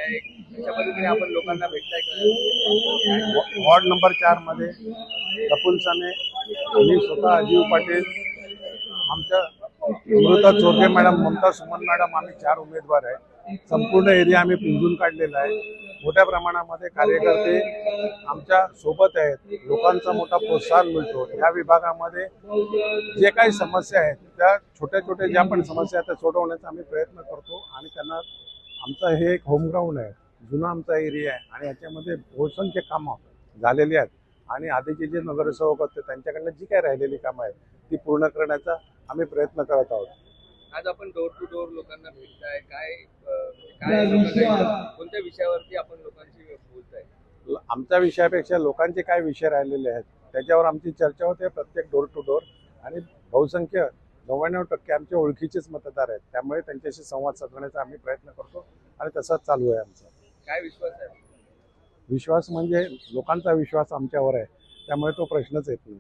आहे, अशा पद्धतीने आपण लोकांना भेटताय का? वॉर्ड नंबर 4 मध्ये प्रफुल्ल साने, मी स्वतः अजीव पाटील, आमच्या अमृता चोरगे मॅडम, ममता सुमन मॅडम, आम्ही 4 उमेदवार आहे। संपूर्ण एरिया आम्ही पिंजून काढलेला आहे। मोठ्या प्रमाणामध्ये कार्यकर्ते आमच्या सोबत आहेत। लोकांचा मोठा प्रोत्साहन मिळतो। या विभागामध्ये जे काही समस्या आहेत त्या छोट्या छोट्या ज्या पण समस्या आहेत त्या सोडवण्याचा आम्ही प्रयत्न करतो आणि त्यांना आमचं हे एक होम ग्राउंड आहे, जुना आमचा एरिया आहे आणि याच्यामध्ये बहुसंख्य कामं झालेली आहेत आणि आधीचे जे नगरसेवक होते त्यांच्याकडनं जी काही राहिलेली कामं आहेत ती पूर्ण करण्याचा आम्ही प्रयत्न करत आहोत। आज आपण डोर टू डोर लोकांना भेटताय, काय लोकांना कोणत्या विषयावरती आपण लोकांशी बोलताय? आमच्या विषयापेक्षा लोकांचे काय विषय राहिलेले आहेत त्याच्यावर आमची चर्चा होते प्रत्येक डोर टू डोर आणि बहुसंख्य 99% आमचे ओळखीचेच मतदार आहेत, त्यामुळे त्यांच्याशी संवाद साधण्याचा आम्ही प्रयत्न करतो आणि तसाच चालू आहे आमचा। काय विश्वास आहे? विश्वास म्हणजे लोकांचा विश्वास आमच्यावर आहे, त्यामुळे तो प्रश्नच येत नाही।